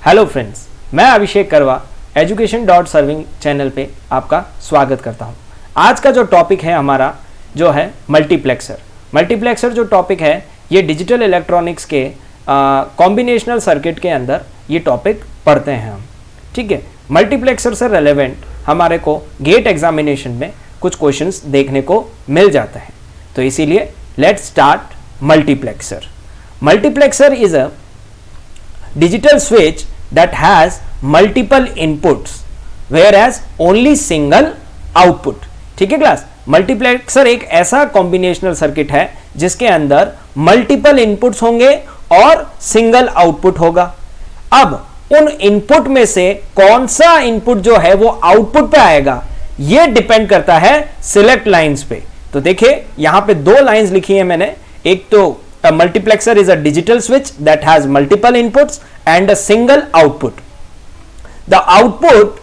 Hello friends, मैं अभिषेक करवा एजुकेशन.सर्विंग channel पे आपका स्वागत करता हूं। आज का जो टॉपिक है हमारा जो है मल्टीप्लेक्सर। मल्टीप्लेक्सर जो टॉपिक है ये डिजिटल इलेक्ट्रॉनिक्स के कॉम्बिनेशनल सर्किट के अंदर ये टॉपिक पढ़ते हैं हम। ठीक है, मल्टीप्लेक्सर से रेलेवेंट हमारे को गेट एग्जामिनेशन में कुछ क्वेश्चंस देखने को मिल जाते हैं, तो इसीलिए let's start multiplexer. Multiplexer is a digital switch that has multiple inputs whereas only single output। ठीक है क्लास, मल्टीप्लेक्सर एक ऐसा कॉम्बिनेशनल सर्किट है जिसके अंदर मल्टीपल इनपुट्स होंगे और सिंगल आउटपुट होगा। अब उन इनपुट में से कौन सा इनपुट जो है वो आउटपुट पे आएगा ये डिपेंड करता है सिलेक्ट लाइंस पे। तो देखिए यहां पे दो लाइंस लिखी है मैंने, एक तो a multiplexer is a digital switch that has multiple inputs and a single output. The output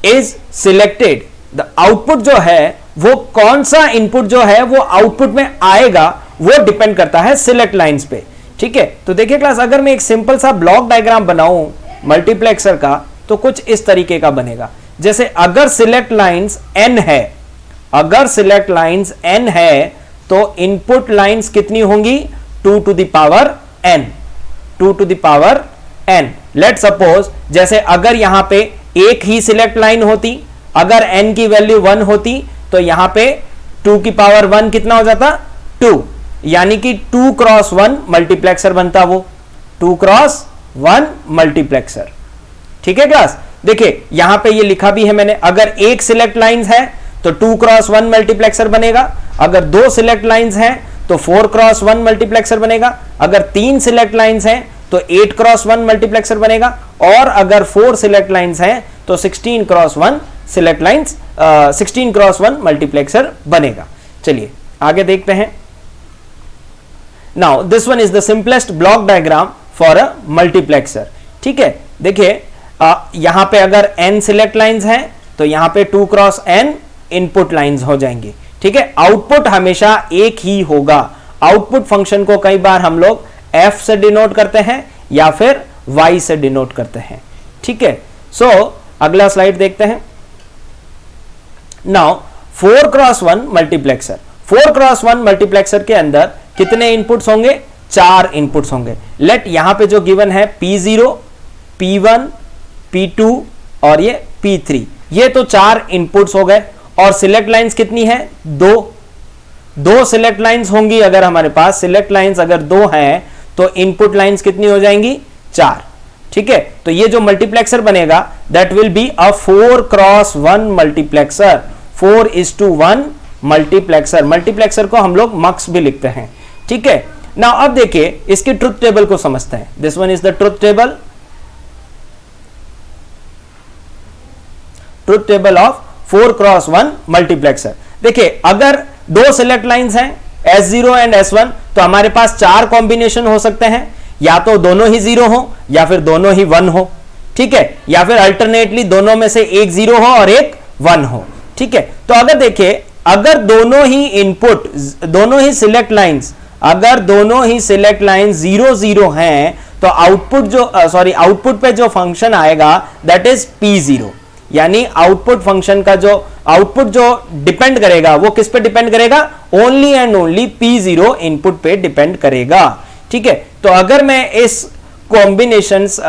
is selected. The output जो है वो कौन सा इनपुट जो है वो आउटपुट में आएगा वो डिपेंड करता है सिलेक्ट लाइंस पे। ठीक है, तो देखिए क्लास, अगर मैं एक सिंपल सा ब्लॉक डायग्राम बनाऊं मल्टीप्लेक्सर का तो कुछ इस तरीके का बनेगा। जैसे अगर सिलेक्ट लाइंस n है, अगर सिलेक्ट लाइंस n है तो इनपुट लाइंस कितनी होंगी 2 to the power n, 2 to the power n। Let suppose जैसे अगर यहां पे एक ही सिलेक्ट लाइन होती, अगर n की वैल्यू 1 होती तो यहां पे 2 की पावर 1 कितना हो जाता 2, यानी कि 2 क्रॉस 1 मल्टीप्लेक्सर बनता वो 2 क्रॉस 1 मल्टीप्लेक्सर। ठीक है क्लास, देखिए यहां पे ये लिखा भी है मैंने, अगर एक सिलेक्ट लाइंस है तो 2 क्रॉस 1 मल्टीप्लेक्सर बनेगा, अगर दो सिलेक्ट लाइंस हैं तो 4 क्रॉस 1 मल्टीप्लेक्सर बनेगा, अगर 3 सिलेक्ट लाइंस हैं तो 8 क्रॉस 1 मल्टीप्लेक्सर बनेगा, और अगर 4 सिलेक्ट लाइंस हैं तो 16 cross 1 select lines 16 cross 1 multiplexer बनेगा। चलिए आगे देखते हैं। Now this one is the simplest block diagram for a multiplexer. ठीक है, देखिए यहां पे अगर n सिलेक्ट लाइंस हैं तो यहां पे 2 क्रॉस n इनपुट लाइंस हो जाएंगी। ठीक है, आउटपुट हमेशा एक ही होगा। आउटपुट फंक्शन को कई बार हम लोग f से डिनोट करते हैं या फिर y से डिनोट करते हैं। ठीक है, सो अगला स्लाइड देखते हैं। Now 4 cross 1 multiplexer, 4 cross 1 multiplexer के अंदर कितने इनपुट्स होंगे 4 इनपुट्स होंगे। लेट यहां पे जो गिवन है P0, P1, P2 और ये P3, ये तो 4 इनपुट्स हो गए। और सिलेक्ट लाइंस कितनी है 2 सिलेक्ट लाइंस होंगी। अगर हमारे पास सिलेक्ट लाइंस अगर 2 हैं तो इनपुट लाइंस कितनी हो जाएंगी 4। ठीक है, तो ये जो मल्टीप्लेक्सर बनेगा that will be a 4 cross 1 multiplexer, 4:1 multiplexer. Multiplexer को हम लोग मक्स भी लिखते हैं। ठीक है, नाउ अब देखिए इसकी ट्रुथ टेबल को समझते हैं। This one is the truth table, truth table of 4 cross 1 multiplexer. देखिए अगर दो सिलेक्ट लाइंस हैं S0 एंड S1 तो हमारे पास 4 कॉम्बिनेशन हो सकते हैं, या तो दोनों ही 0 हो या फिर दोनों ही 1 हो। ठीक है, या फिर अल्टरनेटली दोनों में से एक 0 हो और एक 1 हो। ठीक है, तो अगर देखिए अगर दोनों ही इनपुट, दोनों ही सिलेक्ट लाइंस, अगर दोनों ही सिलेक्ट लाइन 0 0 हैं तो आउटपुट जो आउटपुट पे जो फंक्शन आएगा दैट इज P0, यानी आउटपुट फंक्शन का जो आउटपुट जो डिपेंड करेगा वो किस पे डिपेंड करेगा, only and only P0 input पे डिपेंड करेगा। ठीक है, तो अगर मैं इस कॉम्बिनेशंस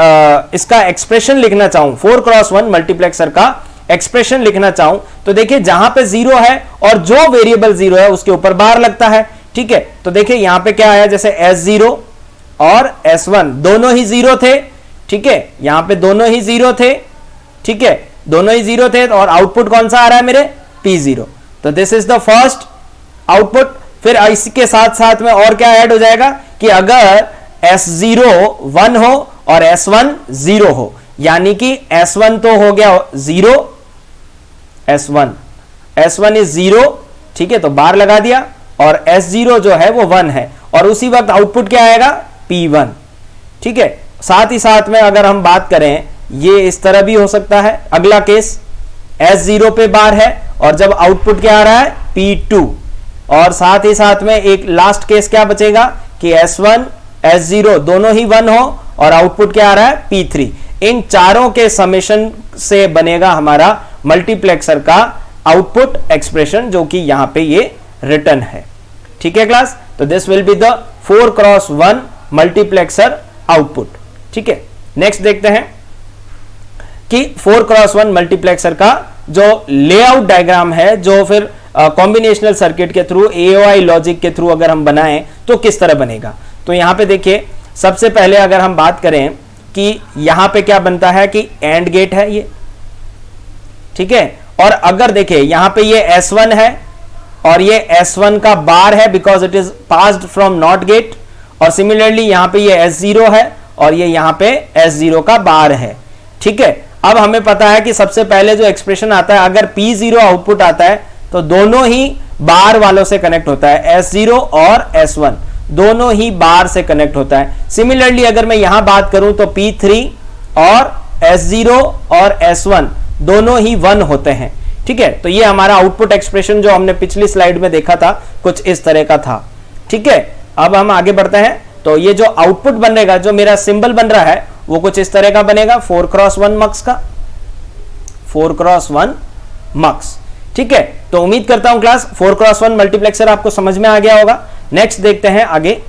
इसका एक्सप्रेशन लिखना चाहूं, 4 क्रॉस 1 मल्टीप्लेक्सर का एक्सप्रेशन लिखना चाहूं तो देखिए जहां पे 0 है और जो वेरिएबल 0 है उसके ऊपर बार लगता है। ठीक है, तो देखिए यहां पे क्या आया, जैसे S0 और S1 दोनों ही 0 थे। ठीक है, यहां पे दोनों ही 0 थे। ठीक है, दोनों ही 0 थे और आउटपुट कौन सा आ रहा है मेरे P0, तो this is the first output. फिर इसके साथ साथ में और क्या ऐड हो जाएगा कि अगर S0 1 हो और S1 0 हो, यानी कि S1 तो हो गया 0, S1 इज 0। ठीक है, तो बार लगा दिया, और S0 जो है वो 1 है, और उसी वक्त आउटपुट क्या आएगा P1। ठीक है, साथ ही साथ में अगर हम बात करें ये इस तरह भी हो सकता है। अगला केस S0 पे बार है और जब आउटपुट क्या आ रहा है P2, और साथ ही साथ में एक लास्ट केस क्या बचेगा कि S1 S0 दोनों ही 1 हो और आउटपुट क्या आ रहा है P3। इन चारों के समेशन से बनेगा हमारा मल्टीप्लेक्सर का आउटपुट एक्सप्रेशन, जो कि यहां पे ये रिटर्न है। ठीक है क्लास, तो this will be the 4x1 multiplexer output. ठीक है, नेक्स्ट देखते हैं कि 4x1 मल्टीप्लेक्सर का जो लेआउट डायग्राम है, जो फिर कॉम्बिनेशनल सर्किट के थ्रू, एओआई लॉजिक के थ्रू अगर हम बनाएं तो किस तरह बनेगा। तो यहां पे देखिए, सबसे पहले अगर हम बात करें कि यहां पे क्या बनता है कि एंड गेट है ये, ठीक है, और अगर देखिए यहां पे ये S1 है और ये S1 का बार है because it is passed from not gate, और सिमिलरली यहां पे ये S0 है और ये यहां पे S0 का बार है। ठीक है, अब हमें पता है कि सबसे पहले जो एक्सप्रेशन आता है, अगर P0 आउटपुट आता है तो दोनों ही बार वालों से कनेक्ट होता है, S0 और S1 दोनों ही बार से कनेक्ट होता है। सिमिलरली अगर मैं यहां बात करूं तो P3 और S0 और S1 दोनों ही 1 होते हैं। ठीक है, तो ये हमारा आउटपुट एक्सप्रेशन जो हमने पिछली स्लाइड में देखा था कुछ इस तरह का था। ठीक है, अब हम आगे बढ़ते हैं। तो ये जो आउटपुट बनेगा, जो मेरा सिंबल बन रहा है वो कुछ इस तरह का बनेगा, 4x1 मक्स का, 4x1 मक्स। ठीक है, तो उम्मीद करता हूं क्लास 4x1 मल्टीप्लेक्सर आपको समझ में आ गया होगा। नेक्स्ट देखते हैं आगे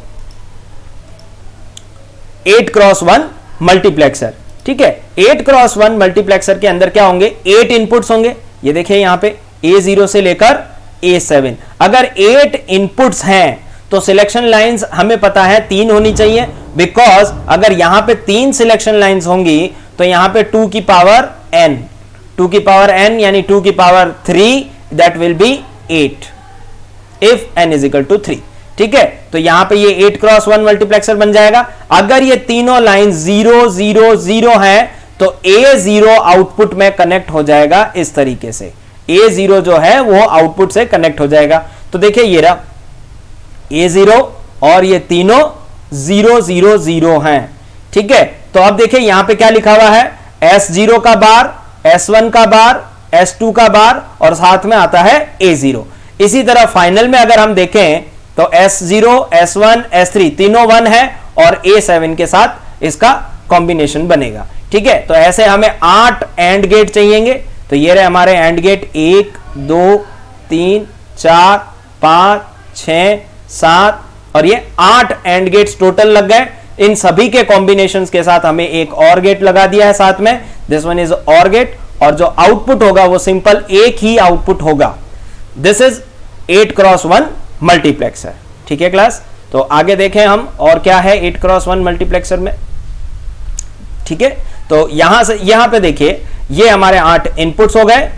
8x1 मल्टीप्लेक्सर। ठीक है, 8x1 मल्टीप्लेक्सर के अंदर क्या होंगे, 8 इनपुट्स होंगे। ये देखिए यहां पे A0 से लेकर A7। अगर 8 इनपुट्स हैं तो सिलेक्शन लाइंस हमें पता है 3 होनी चाहिए, बिकॉज अगर यहां पे 3 सिलेक्शन लाइंस होंगी तो यहां पे 2 की पावर n, 2 की पावर n यानी 2 की power 3, that will be 8 if n is equal to 3। ठीक है, तो यहां पे ये 8x1 मल्टीप्लेक्सर बन जाएगा। अगर ये तीनों लाइन 0 0 0 है तो A0 आउटपुट में कनेक्ट हो जाएगा इस तरीके से, A0 जो है वो आउटपुट से कनेक्ट हो जाएगा। तो देखिए ये रहा A0 और ये तीनों 0 0 0 हैं। ठीक है, तो अब देखिए यहां पे क्या लिखा हुआ है, S0 का बार, S1 का बार, S2 का बार और साथ में आता है A0। इसी तरह फाइनल में अगर हम देखें तो S0, S1, S3 तीनों 1 है और A7 के साथ इसका कॉम्बिनेशन बनेगा। ठीक है, तो ऐसे हमें 8 एंड गेट चाहिएंगे। तो ये रहे हमारे एंड गेट 1 2 3 4 5 6 7 और ये 8 एंड गेट्स टोटल लग गए। इन सभी के कॉम्बिनेशंस के साथ हमें एक और गेट लगा दिया है साथ में, दिस वन इज और गेट, और जो आउटपुट होगा वो सिंपल एक ही आउटपुट होगा। This is 8x1 multiplexer. ठीक है क्लास, तो आगे देखें हम और क्या है 8x1 मल्टीप्लेक्सर में। ठीक है, तो यहां पे देखिए ये हमारे 8 इनपुट्स हो गए।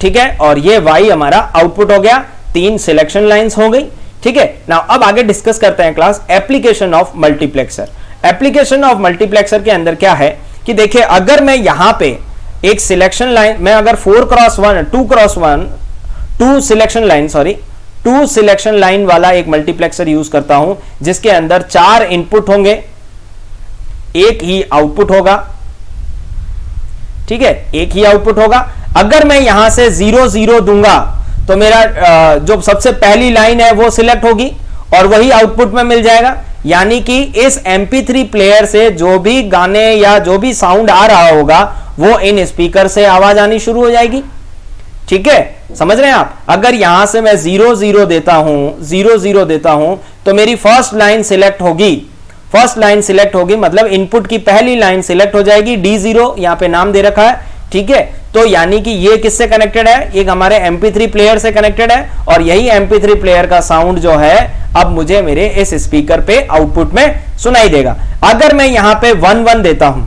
ठीक है, और ये Y हमारा आउटपुट हो गया, 3 सिलेक्शन लाइंस हो गई। ठीक है, नाउ अब आगे डिस्कस करते हैं class application of multiplexer. Application of multiplexer के अंदर क्या है कि देखिए अगर मैं यहां पे एक सिलेक्शन लाइन, मैं अगर 4x1 2x1 2 सिलेक्शन लाइन वाला एक मल्टीप्लेक्सर यूज करता हूं जिसके अंदर 4 इनपुट होंगे, एक ही आउटपुट होगा। ठीक है, एक ही आउटपुट होगा। अगर मैं यहां से 0 0 दूंगा तो मेरा जो सबसे पहली लाइन है वो सिलेक्ट होगी और वही आउटपुट में मिल जाएगा। यानी कि इस MP3 प्लेयर से जो भी गाने या जो भी साउंड आ रहा होगा वो इन स्पीकर से आवाज आनी शुरू हो जाएगी। ठीक है, समझ रहे हैं आप। अगर यहां से मैं 0 0 देता हूं तो मेरी फर्स्ट लाइन सिलेक्ट होगी, मतलब इनपुट की पहली लाइन सिलेक्ट हो जाएगी, D0 यहां पे नाम दे रखा है। ठीक है, तो यानी कि ये किससे कनेक्टेड है, एक हमारे MP3 प्लेयर से कनेक्टेड है और यही MP3 प्लेयर का साउंड जो है अब मुझे मेरे इस स्पीकर पे आउटपुट में सुनाई देगा। अगर मैं यहां पे 1 1 देता हूं,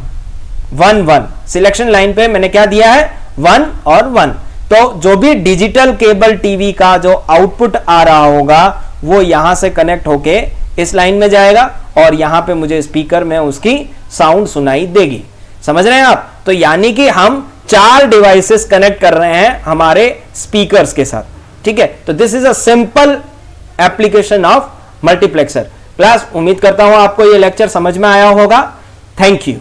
1 1 सिलेक्शन लाइन पे मैंने क्या दिया है 1 और 1, तो जो भी डिजिटल केबल टीवी का जो आउटपुट आ रहा होगा वो यहां से कनेक्ट होके इस लाइन में जाएगा और यहां पे मुझे स्पीकर में उसकी साउंड सुनाई देगी। समझ रहे हैं आप। तो यानी कि हम 4 डिवाइसेस कनेक्ट कर रहे हैं हमारे स्पीकर्स के साथ। ठीक है, तो this is a simple application of multiplexer. Class, उम्मीद करता हूं आपको ये लेक्चर समझ में आया होगा। Thank you.